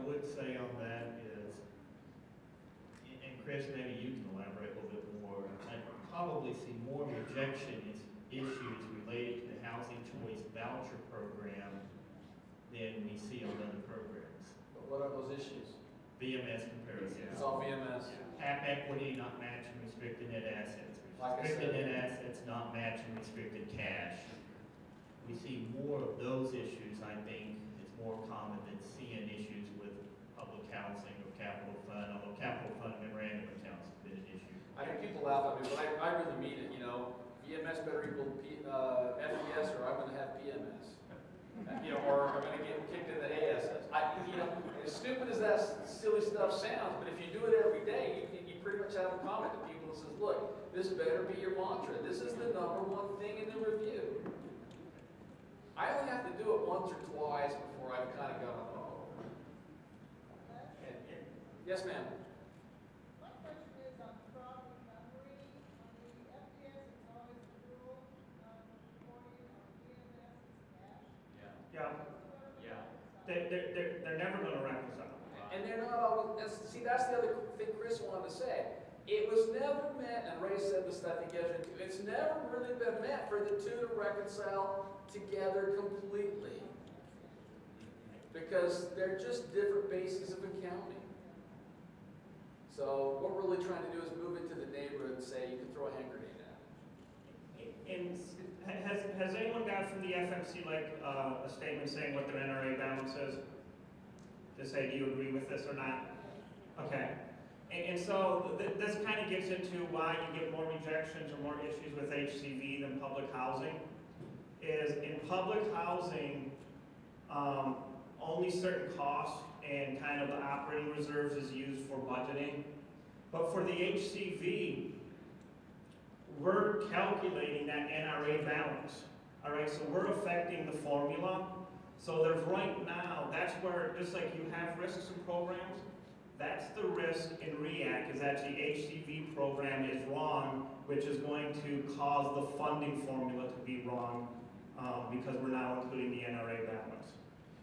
would say on that is, and Chris, maybe you can elaborate a little bit more, I probably see more rejection issues related to the Housing Choice Voucher Program than we see on other programs. But what are those issues? VMS comparison. It's all VMS. Cap equity not matching restricted net assets. Like Restricted net assets not matching restricted cash. We see more of those issues, I think, it's more common than seeing issues with public housing or capital fund, although capital fund memorandum accounts have been an issue. I hear people laugh at me, but I really mean it, you know. VMS better equal FES or I'm going to have PMS. You know, or I'm going to get kicked in the ASS. You know, as stupid as that silly stuff sounds, but if you do it every day, you pretty much have a comment to people that says, look, this better be your mantra. This is the #1 thing in the review. I only have to do it once or twice before I've kind of gone, oh. Yes, ma'am. My question is on fraud recovery. On the FDS, it's always accrual, reporting, on PMS, it's cash. Yeah. They're never going to reconcile. And they're not always, see, that's the other thing Chris wanted to say. It was never meant, and Ray said this, I think, yesterday too, it's never really been meant for the two to reconcile together completely. Because they're just different bases of accounting. So what we're really trying to do is move it to the neighborhood and say you can throw a hand grenade at it. And has anyone got from the FMC like a statement saying what their NRA balance is? To say, do you agree with this or not? Okay. And so this kind of gets into why you get more rejections or more issues with HCV than public housing. Is in public housing, only certain costs and kind of the operating reserves is used for budgeting. But for the HCV, we're calculating that NRA balance. All right, so we're affecting the formula. So there's right now, that's where, just like you have risks in programs, that's the risk in REACT, is that the HCV program is wrong, which is going to cause the funding formula to be wrong because we're now including the NRA balance.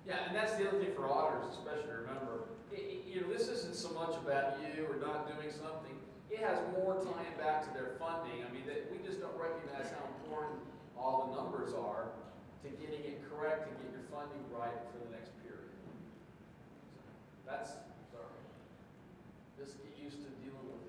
Yeah, and that's the other thing for auditors, especially to remember. You know, this isn't so much about you or not doing something. It has more tying back to their funding. I mean, we just don't recognize how important all the numbers are to getting it correct, to get your funding right for the next period. So that's, sorry. Just get used to dealing with